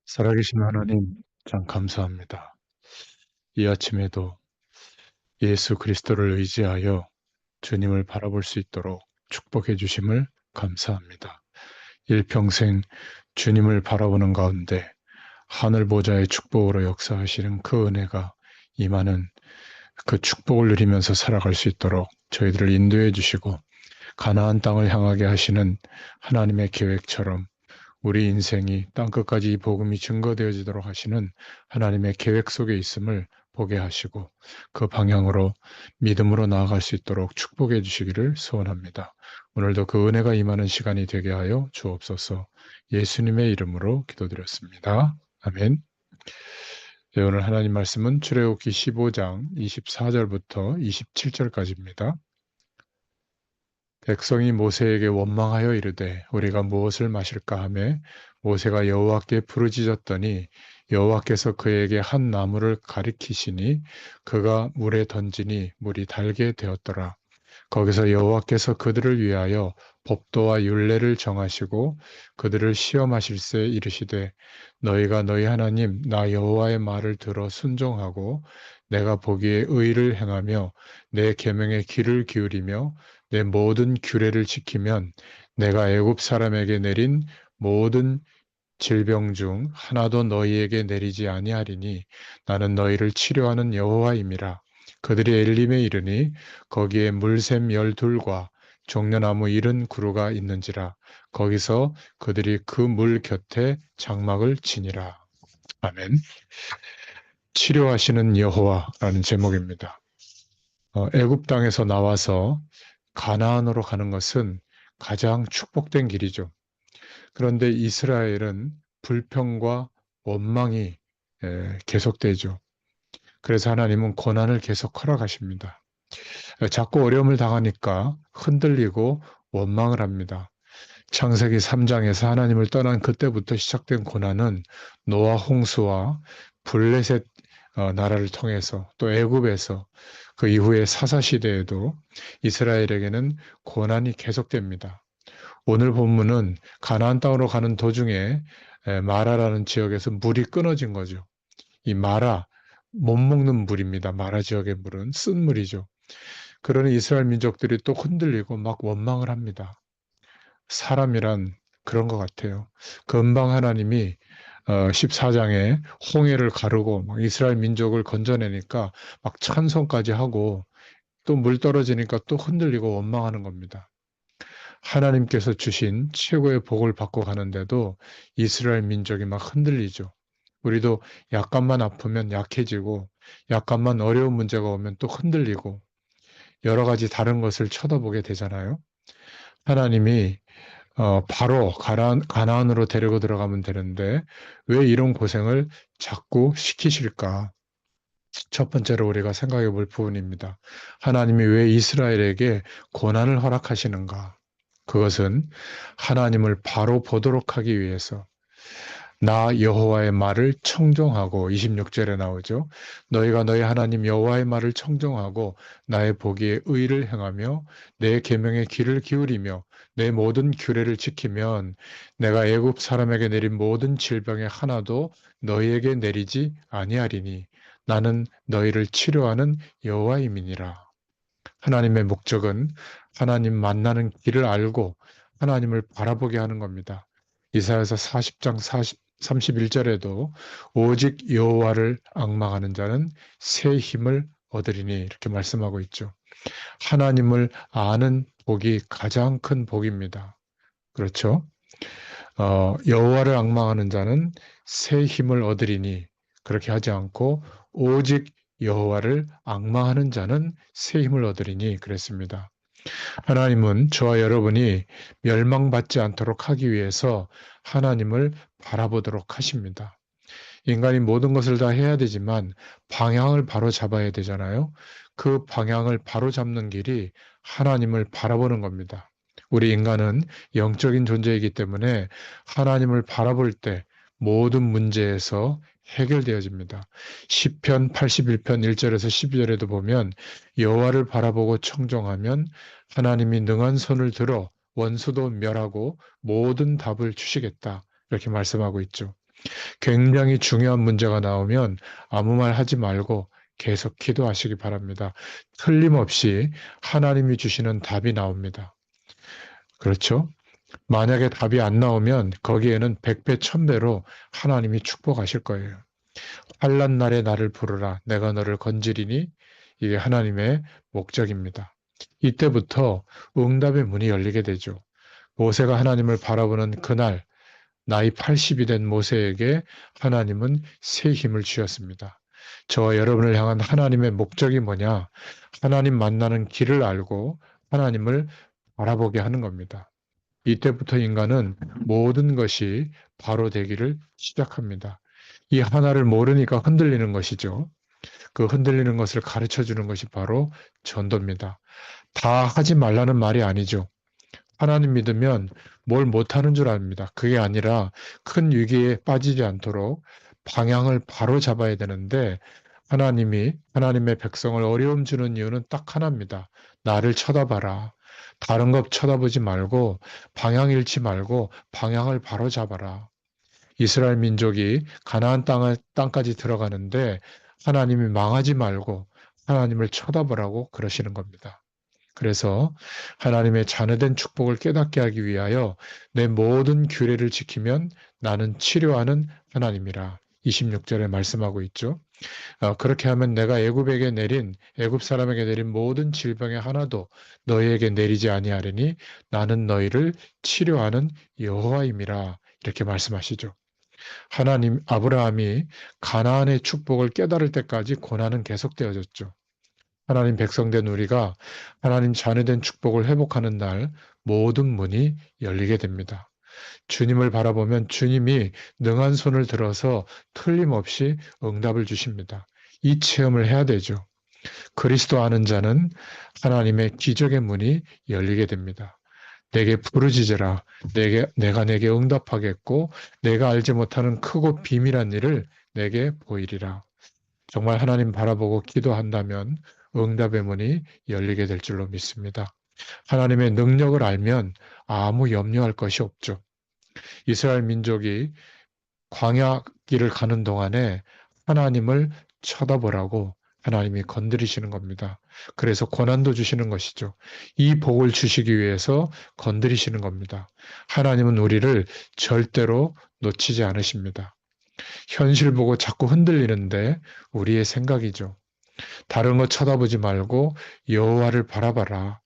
살아계신 하나님, 참 감사합니다. 이 아침에도 예수 그리스도를 의지하여 주님을 바라볼 수 있도록 축복해 주심을 감사합니다. 일평생 주님을 바라보는 가운데 하늘 보좌의 축복으로 역사하시는 그 은혜가 임하는 그 축복을 누리면서 살아갈 수 있도록 저희들을 인도해 주시고 가나안 땅을 향하게 하시는 하나님의 계획처럼 우리 인생이 땅끝까지 이 복음이 증거되어지도록 하시는 하나님의 계획 속에 있음을 보게 하시고 그 방향으로 믿음으로 나아갈 수 있도록 축복해 주시기를 소원합니다. 오늘도 그 은혜가 임하는 시간이 되게 하여 주옵소서. 예수님의 이름으로 기도드렸습니다. 아멘. 네, 오늘 하나님 말씀은 출애굽기 15장 24절부터 27절까지입니다. 백성이 모세에게 원망하여 이르되 우리가 무엇을 마실까 하매 모세가 여호와께 부르짖었더니 여호와께서 그에게 한 나무를 가리키시니 그가 물에 던지니 물이 달게 되었더라. 거기서 여호와께서 그들을 위하여 법도와 율례를 정하시고 그들을 시험하실세 이르시되 너희가 너희 하나님 나 여호와의 말을 들어 순종하고 내가 보기에 의를 행하며 내 계명에 귀를 기울이며 내 모든 규례를 지키면 내가 애굽 사람에게 내린 모든 질병 중 하나도 너희에게 내리지 아니하리니 나는 너희를 치료하는 여호와임이라. 그들이 엘림에 이르니 거기에 물샘 12과 종려나무 70그루가 있는지라. 거기서 그들이 그 물 곁에 장막을 치니라. 아멘. 치료하시는 여호와라는 제목입니다. 애굽 땅에서 나와서 가나안으로 가는 것은 가장 축복된 길이죠. 그런데 이스라엘은 불평과 원망이 계속되죠. 그래서 하나님은 고난을 계속 허락하십니다. 자꾸 어려움을 당하니까 흔들리고 원망을 합니다. 창세기 3장에서 하나님을 떠난 그때부터 시작된 고난은 노아 홍수와 블레셋 나라를 통해서 또 애굽에서 그 이후에 사사 시대에도 이스라엘에게는 고난이 계속됩니다. 오늘 본문은 가나안 땅으로 가는 도중에 마라라는 지역에서 물이 끊어진 거죠. 이 마라, 못 먹는 물입니다. 마라 지역의 물은 쓴 물이죠. 그러니 이스라엘 민족들이 또 흔들리고 막 원망을 합니다. 사람이란 그런 것 같아요. 금방 하나님이 14장에 홍해를 가르고 막 이스라엘 민족을 건져내니까 막 찬송까지 하고 또 물 떨어지니까 또 흔들리고 원망하는 겁니다. 하나님께서 주신 최고의 복을 받고 가는데도 이스라엘 민족이 막 흔들리죠. 우리도 약간만 아프면 약해지고 약간만 어려운 문제가 오면 또 흔들리고 여러 가지 다른 것을 쳐다보게 되잖아요. 하나님이 바로 가나안으로 데리고 들어가면 되는데 왜 이런 고생을 자꾸 시키실까? 첫 번째로 우리가 생각해 볼 부분입니다. 하나님이 왜 이스라엘에게 고난을 허락하시는가? 그것은 하나님을 바로 보도록 하기 위해서 나 여호와의 말을 청종하고 26절에 나오죠. 너희가 너희 하나님 여호와의 말을 청종하고 나의 보기에 의를 행하며 내 계명에 귀를 기울이며 내 모든 규례를 지키면 내가 애굽 사람에게 내린 모든 질병의 하나도 너희에게 내리지 아니하리니 나는 너희를 치료하는 여호와임이니라. 하나님의 목적은 하나님 만나는 길을 알고 하나님을 바라보게 하는 겁니다. 이사야서 40장 31절에도 오직 여호와를 앙망하는 자는 새 힘을 얻으리니 이렇게 말씀하고 있죠. 하나님을 아는 복이 가장 큰 복입니다. 그렇죠? 여호와를 앙망하는 자는 새 힘을 얻으리니 그렇게 하지 않고 오직 여호와를 앙망하는 자는 새 힘을 얻으리니 그랬습니다. 하나님은 저와 여러분이 멸망받지 않도록 하기 위해서 하나님을 바라보도록 하십니다. 인간이 모든 것을 다 해야 되지만 방향을 바로 잡아야 되잖아요. 그 방향을 바로 잡는 길이 하나님을 바라보는 겁니다. 우리 인간은 영적인 존재이기 때문에 하나님을 바라볼 때 모든 문제에서 해결되어집니다. 시편 81편 1절에서 12절에도 보면 여호와를 바라보고 청종하면 하나님이 능한 손을 들어 원수도 멸하고 모든 답을 주시겠다. 이렇게 말씀하고 있죠. 굉장히 중요한 문제가 나오면 아무 말 하지 말고 계속 기도하시기 바랍니다. 틀림없이 하나님이 주시는 답이 나옵니다. 그렇죠? 만약에 답이 안 나오면 거기에는 100배, 1000배로 하나님이 축복하실 거예요. 환난 날에 나를 부르라. 내가 너를 건지리니 이게 하나님의 목적입니다. 이때부터 응답의 문이 열리게 되죠. 모세가 하나님을 바라보는 그날 나이 80이 된 모세에게 하나님은 새 힘을 주셨습니다. 저와 여러분을 향한 하나님의 목적이 뭐냐? 하나님 만나는 길을 알고 하나님을 바라보게 하는 겁니다. 이때부터 인간은 모든 것이 바로 되기를 시작합니다. 이 하나를 모르니까 흔들리는 것이죠. 그 흔들리는 것을 가르쳐 주는 것이 바로 전도입니다. 다 하지 말라는 말이 아니죠. 하나님 믿으면 뭘 못하는 줄 압니다. 그게 아니라 큰 위기에 빠지지 않도록 방향을 바로 잡아야 되는데 하나님이 하나님의 백성을 어려움 주는 이유는 딱 하나입니다. 나를 쳐다봐라. 다른 것 쳐다보지 말고 방향 잃지 말고 방향을 바로 잡아라. 이스라엘 민족이 가나안 땅까지 들어가는데 하나님이 망하지 말고 하나님을 쳐다보라고 그러시는 겁니다. 그래서 하나님의 자녀된 축복을 깨닫게 하기 위하여 내 모든 규례를 지키면 나는 치료하는 하나님이라. 26절에 말씀하고 있죠. 그렇게 하면 내가 애굽 사람에게 내린 모든 질병의 하나도 너희에게 내리지 아니하리니 나는 너희를 치료하는 여호와임이라. 이렇게 말씀하시죠. 하나님 아브라함이 가나안의 축복을 깨달을 때까지 고난은 계속되어졌죠. 하나님 백성된 우리가 하나님 자녀된 축복을 회복하는 날 모든 문이 열리게 됩니다. 주님을 바라보면 주님이 능한 손을 들어서 틀림없이 응답을 주십니다. 이 체험을 해야 되죠. 그리스도 아는 자는 하나님의 기적의 문이 열리게 됩니다. 내게 부르짖으라. 내가 내게 응답하겠고 내가 알지 못하는 크고 비밀한 일을 내게 보이리라. 정말 하나님 바라보고 기도한다면 응답의 문이 열리게 될 줄로 믿습니다. 하나님의 능력을 알면 아무 염려할 것이 없죠. 이스라엘 민족이 광야 길을 가는 동안에 하나님을 쳐다보라고 하나님이 건드리시는 겁니다. 그래서 고난도 주시는 것이죠. 이 복을 주시기 위해서 건드리시는 겁니다. 하나님은 우리를 절대로 놓치지 않으십니다. 현실 보고 자꾸 흔들리는데 우리의 생각이죠. 다른 것 쳐다보지 말고 여호와를 바라봐라.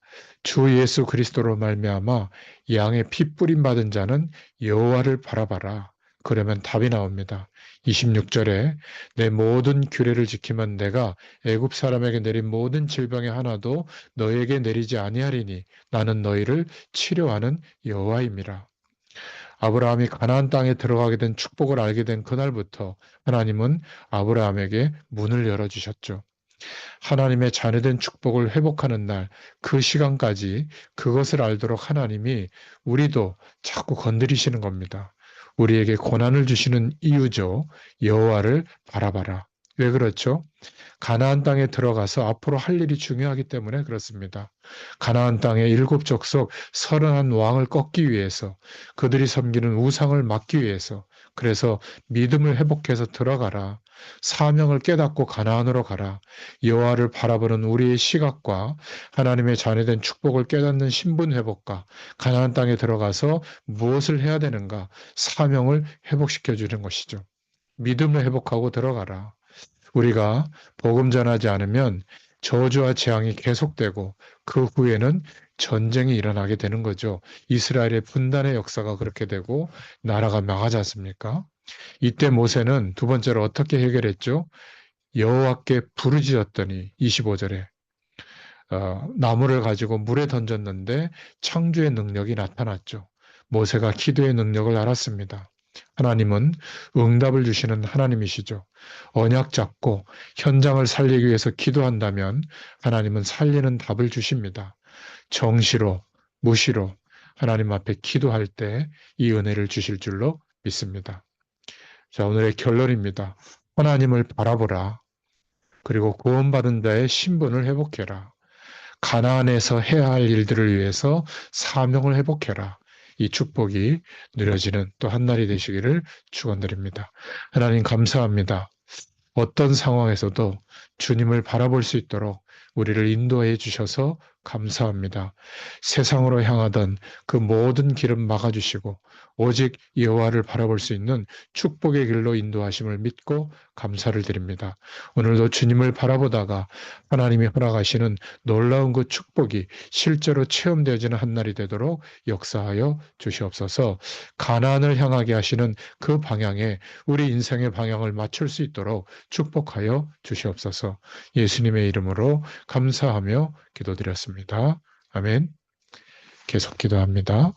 주 예수 그리스도로 말미암아 양의 피 뿌림 받은 자는 여호와를 바라봐라. 그러면 답이 나옵니다. 26절에 내 모든 규례를 지키면 내가 애굽 사람에게 내린 모든 질병의 하나도 너에게 내리지 아니하리니 나는 너희를 치료하는 여호와임이라. 아브라함이 가나안 땅에 들어가게 된 축복을 알게 된 그날부터 하나님은 아브라함에게 문을 열어주셨죠. 하나님의 자녀된 축복을 회복하는 날, 그 시간까지 그것을 알도록 하나님이 우리도 자꾸 건드리시는 겁니다. 우리에게 고난을 주시는 이유죠. 여호와를 바라봐라. 왜 그렇죠? 가나안 땅에 들어가서 앞으로 할 일이 중요하기 때문에 그렇습니다. 가나안 땅의 일곱 족속 31 왕을 꺾기 위해서 그들이 섬기는 우상을 막기 위해서 그래서 믿음을 회복해서 들어가라. 사명을 깨닫고 가나안으로 가라. 여호와를 바라보는 우리의 시각과 하나님의 자녀된 축복을 깨닫는 신분 회복과 가나안 땅에 들어가서 무엇을 해야 되는가 사명을 회복시켜 주는 것이죠. 믿음을 회복하고 들어가라. 우리가 복음 전하지 않으면 저주와 재앙이 계속되고 그 후에는 전쟁이 일어나게 되는 거죠. 이스라엘의 분단의 역사가 그렇게 되고 나라가 망하지 않습니까? 이때 모세는 두 번째로 어떻게 해결했죠? 여호와께 부르짖었더니 25절에 나무를 가지고 물에 던졌는데 창조의 능력이 나타났죠. 모세가 기도의 능력을 알았습니다. 하나님은 응답을 주시는 하나님이시죠. 언약 잡고 현장을 살리기 위해서 기도한다면 하나님은 살리는 답을 주십니다. 정시로, 무시로 하나님 앞에 기도할 때 이 은혜를 주실 줄로 믿습니다. 자, 오늘의 결론입니다. 하나님을 바라보라. 그리고 구원받은 자의 신분을 회복해라. 가나안에서 해야 할 일들을 위해서 사명을 회복해라. 이 축복이 누려지는 또 한날이 되시기를 축원드립니다. 하나님 감사합니다. 어떤 상황에서도 주님을 바라볼 수 있도록 우리를 인도해 주셔서 감사합니다. 세상으로 향하던 그 모든 길은 막아주시고 오직 여호와를 바라볼 수 있는 축복의 길로 인도하심을 믿고 감사를 드립니다. 오늘도 주님을 바라보다가 하나님이 허락하시는 놀라운 그 축복이 실제로 체험되어지는 한날이 되도록 역사하여 주시옵소서. 가나안을 향하게 하시는 그 방향에 우리 인생의 방향을 맞출 수 있도록 축복하여 주시옵소서. 예수님의 이름으로 감사하며 기도드렸습니다. 아멘. 계속 기도합니다.